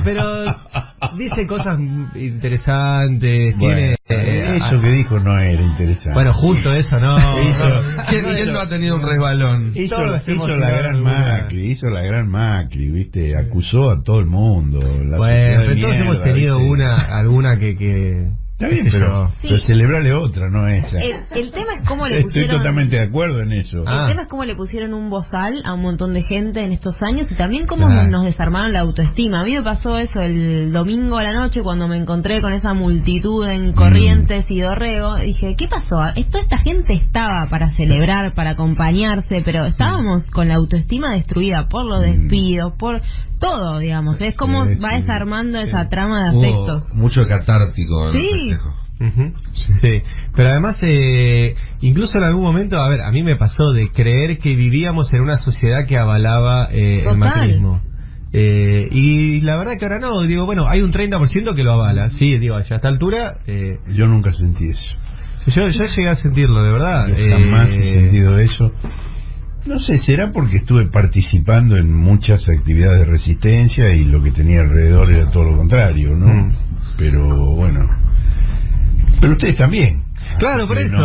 Bueno, pero dice cosas interesantes, bueno, eso que dijo no era interesante. Bueno, justo eso, ¿no? ¿Quién no ha tenido un resbalón? Hizo la gran Macri, ¿viste? Acusó a todo el mundo. Bueno, pero todos hemos tenido alguna que está bien, pero celebrarle otra, no esa. El tema es cómo le pusieron... Estoy totalmente de acuerdo en eso. El tema es cómo le pusieron un bozal a un montón de gente en estos años y también cómo nos desarmaron la autoestima. A mí me pasó eso el domingo a la noche cuando me encontré con esa multitud en Corrientes y Dorrego. Dije, ¿qué pasó? Toda esta gente estaba para celebrar, para acompañarse, pero estábamos con la autoestima destruida por los despidos, por todo, digamos. Es como va desarmando esa trama de afectos. Mucho catártico. Sí. Sí, pero además incluso en algún momento, a ver, a mí me pasó de creer que vivíamos en una sociedad que avalaba el macrismo, y la verdad que ahora no, digo, bueno, hay un 30% que lo avala, sí, digo, a esta altura yo nunca sentí eso. Yo llegué a sentirlo, de verdad. Yo jamás he sentido eso. No sé, será porque estuve participando en muchas actividades de resistencia y lo que tenía alrededor era todo lo contrario, ¿no? Pero bueno. Pero ustedes también. Claro, por eso.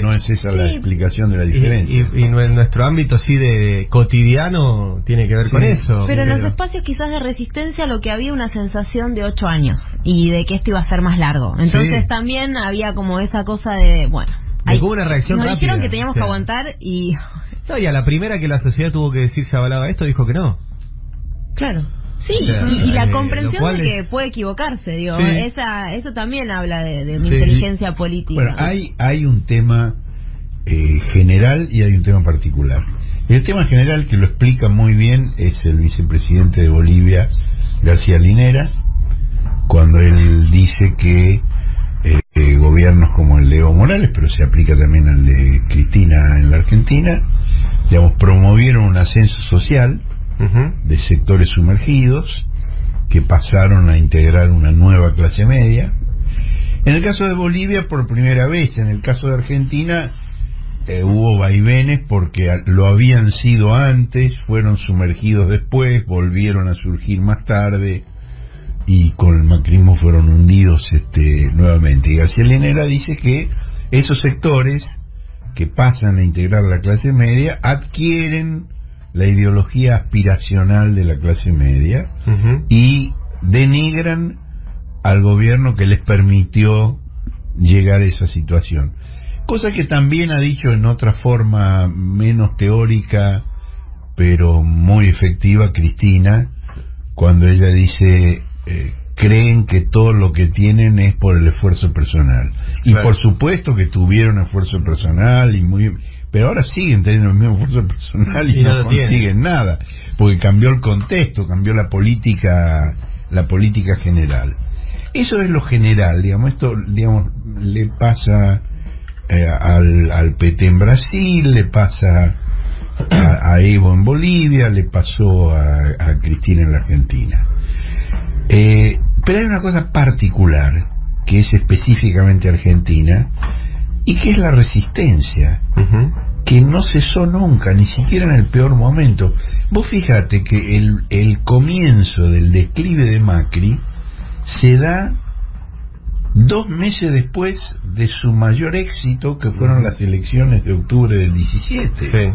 No es esa la explicación de la diferencia. Y nuestro ámbito así de cotidiano tiene que ver con eso. Pero en los espacios quizás de resistencia lo que había una sensación de 8 años y de que esto iba a ser más largo. Entonces también había como esa cosa de, bueno... Hubo una reacción rápida. Nos dijeron que teníamos que aguantar y... No, y a la primera que la sociedad tuvo que decir si avalaba esto, dijo que no. Claro. Sí, y la comprensión de que puede equivocarse, digo, eso también habla de una inteligencia política. Bueno, hay un tema general y hay un tema particular. El tema general, que lo explica muy bien, es el vicepresidente de Bolivia, García Linera, cuando él dice que gobiernos como el de Evo Morales, pero se aplica también al de Cristina en la Argentina, digamos, promovieron un ascenso social de sectores sumergidos que pasaron a integrar una nueva clase media. En el caso de Bolivia por primera vez, en el caso de Argentina hubo vaivenes porque lo habían sido antes, fueron sumergidos después, volvieron a surgir más tarde y con el macrismo fueron hundidos nuevamente. Y García Linera dice que esos sectores que pasan a integrar la clase media adquieren la ideología aspiracional de la clase media y denigran al gobierno que les permitió llegar a esa situación. Cosa que también ha dicho en otra forma menos teórica, pero muy efectiva, Cristina, cuando ella dice, creen que todo lo que tienen es por el esfuerzo personal. Y por supuesto que tuvieron esfuerzo personal, pero ahora siguen teniendo el mismo esfuerzo personal y no consiguen nada, porque cambió el contexto, cambió la política general. Eso es lo general, digamos. Esto, digamos, le pasa al PT en Brasil, le pasa a Evo en Bolivia, le pasó a Cristina en la Argentina. Pero hay una cosa particular que es específicamente argentina y que es la resistencia, que no cesó nunca, ni siquiera en el peor momento. Vos fíjate que el comienzo del declive de Macri se da 2 meses después de su mayor éxito, que fueron las elecciones de octubre del 17.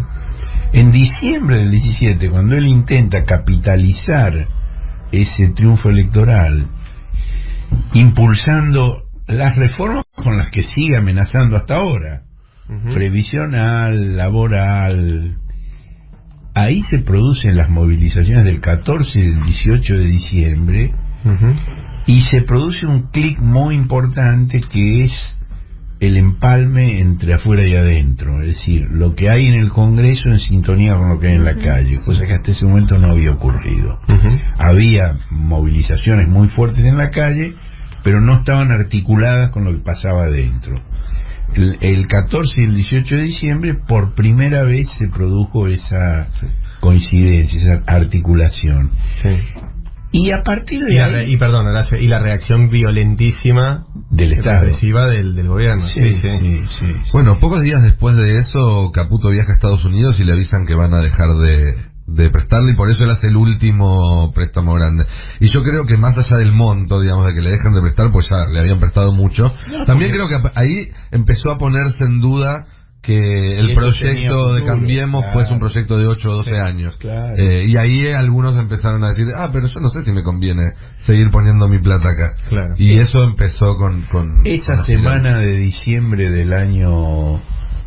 En diciembre del 17, cuando él intenta capitalizar ese triunfo electoral, impulsando las reformas con las que sigue amenazando hasta ahora, previsional, laboral, ahí se producen las movilizaciones del 14 y del 18 de diciembre, y se produce un clic muy importante que es el empalme entre afuera y adentro, es decir, lo que hay en el Congreso en sintonía con lo que hay en la calle, cosa que hasta ese momento no había ocurrido. Había movilizaciones muy fuertes en la calle, pero no estaban articuladas con lo que pasaba adentro. El 14 y el 18 de diciembre, por primera vez se produjo esa coincidencia, esa articulación. Y a partir de ahí... Y la reacción violentísima del Estado, agresiva del gobierno. Sí. Bueno, pocos días después de eso, Caputo viaja a Estados Unidos y le avisan que van a dejar de de prestarle, y por eso él hace el último préstamo grande. Y yo creo que más allá del monto, digamos, de que le dejan de prestar, pues ya le habían prestado mucho, también creo que ahí empezó a ponerse en duda que el proyecto de Cambiemos fuese un proyecto de 8 o 12 años. Claro. Y ahí algunos empezaron a decir, pero yo no sé si me conviene seguir poniendo mi plata acá. Claro. Y eso empezó con Esa con semana de diciembre del año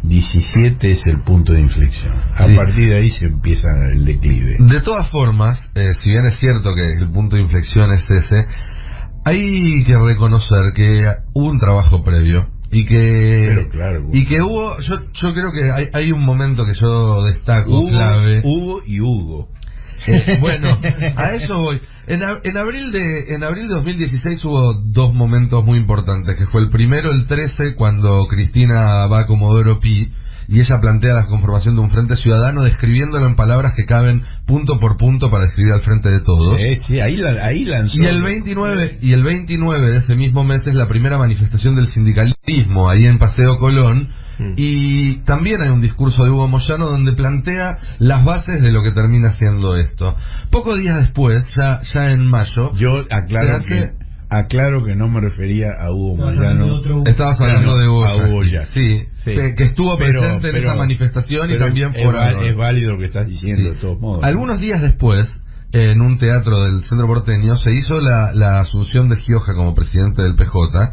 17 es el punto de inflexión. A Sí. partir de ahí se empieza el declive. De todas formas, si bien es cierto que el punto de inflexión es ese, hay que reconocer que hubo un trabajo previo y que Pero claro, hubo, yo creo que hay un momento que yo destaco clave. Hugo y Hugo. Bueno, a eso voy. En abril de 2016 hubo dos momentos muy importantes, que fue el primero, el 13, cuando Cristina va a Comodoro Pi y ella plantea la conformación de un frente ciudadano, describiéndolo en palabras que caben punto por punto para describir al frente de todos. Sí, ahí lanzó. Y el 29 de ese mismo mes es la primera manifestación del sindicalismo ahí en Paseo Colón. Y también hay un discurso de Hugo Moyano donde plantea las bases de lo que termina siendo esto. Pocos días después, ya en mayo, Yo aclaro que no me refería a Hugo Moyano. estabas hablando de Hugo. A Hugo ya. Sí, que estuvo presente en esa manifestación y también es válido lo que estás diciendo, de todos modos. Algunos días después, en un teatro del centro porteño, se hizo la asunción de Gioja como presidente del PJ,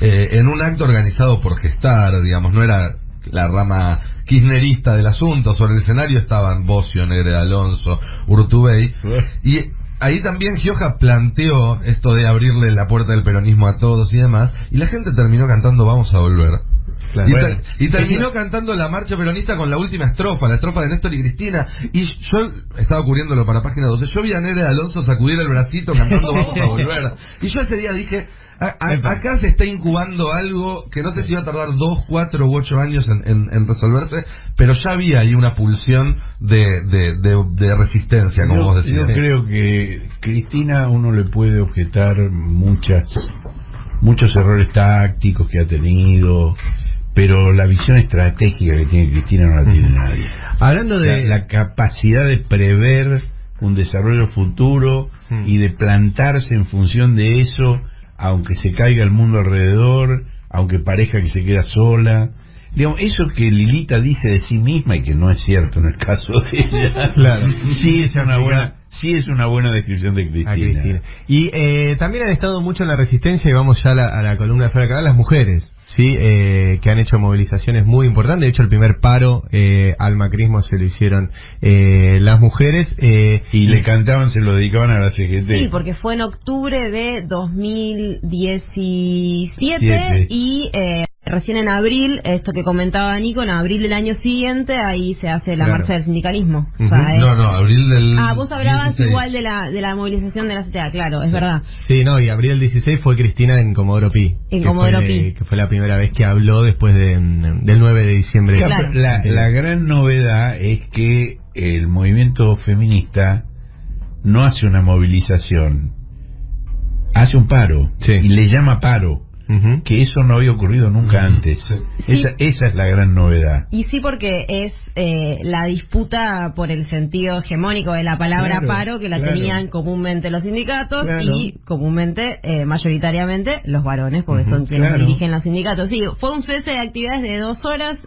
en un acto organizado por Gestar, digamos, no era la rama kirchnerista del asunto. Sobre el escenario estaban Bocio, Negre Alonso, Urtubey, y ahí también Gioja planteó esto de abrirle la puerta del peronismo a todos y demás, y la gente terminó cantando Vamos a volver. Claro. Y terminó cantando la marcha peronista con la última estrofa, la estrofa de Néstor y Cristina. Y yo estaba cubriéndolo para Página 12. Yo vi a Nere Alonso sacudir el bracito cantando Vamos a volver. Y yo ese día dije, acá se está incubando algo que no sé si va a tardar 2, 4 u 8 años en resolverse, pero ya había ahí una pulsión de resistencia, como vos decías. Yo creo que Cristina uno le puede objetar muchos errores tácticos que ha tenido, pero la visión estratégica que tiene Cristina no la tiene nadie. Hablando de la capacidad de prever un desarrollo futuro y de plantarse en función de eso, aunque se caiga el mundo alrededor, aunque parezca que se queda sola. Digamos, eso que Lilita dice de sí misma y que no es cierto en el caso de ella, claro, sí es una buena descripción de Cristina. Y también han estado mucho en la resistencia, y vamos ya a la columna de Fuera de Canal, las mujeres, sí, que han hecho movilizaciones muy importantes. De hecho, el primer paro al macrismo se lo hicieron las mujeres. Y le cantaban, se lo dedicaban a la CGT. Sí, porque fue en octubre de 2017 y recién en abril, esto que comentaba Nico, en abril del año siguiente, ahí se hace la marcha del sindicalismo. O sea, No, abril del... vos hablabas 16. igual de la movilización de la CTA, claro, es verdad. Sí, no, y abril del 16 fue Cristina en Comodoro Pi. En Comodoro Pi. Que fue la primera vez que habló después del 9 de diciembre. Claro. La gran novedad es que el movimiento feminista no hace una movilización, hace un paro, Sí. y le llama paro. Que eso no había ocurrido nunca antes. Sí. Esa es la gran novedad. Y sí, porque es la disputa por el sentido hegemónico de la palabra Claro, paro, que la claro. tenían comúnmente los sindicatos Claro. y comúnmente, mayoritariamente, los varones, porque son quienes claro. dirigen los sindicatos. Sí, fue un cese de actividades de 2 horas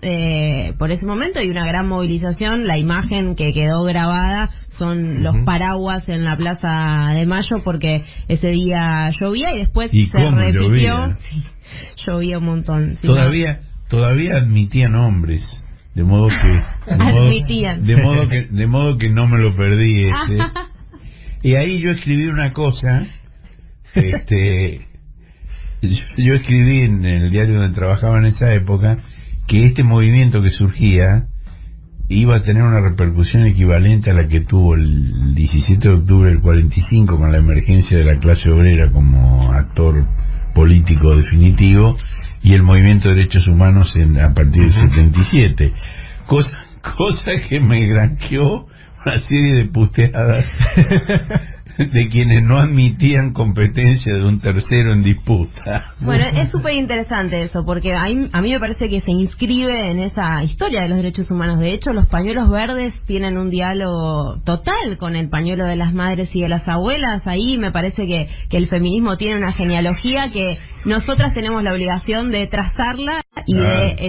por ese momento y una gran movilización. La imagen que quedó grabada son los paraguas en la Plaza de Mayo, porque ese día llovía y después ¿Y se cómo repitió. llovía? Sí, llovía un montón. Sí, Todavía admitían hombres, de modo que Admitían. de modo que no me lo perdí ese. Y ahí yo escribí una cosa, yo escribí en el diario donde trabajaba en esa época que este movimiento que surgía iba a tener una repercusión equivalente a la que tuvo el 17 de octubre del 45 con la emergencia de la clase obrera como actor político definitivo, y el movimiento de derechos humanos a partir del 77, cosa que me granjeó una serie de puteadas de quienes no admitían competencia de un tercero en disputa. Bueno, es súper interesante eso, porque a mí me parece que se inscribe en esa historia de los derechos humanos. De hecho, los pañuelos verdes tienen un diálogo total con el pañuelo de las madres y de las abuelas. Ahí me parece que el feminismo tiene una genealogía que nosotras tenemos la obligación de trazarla y de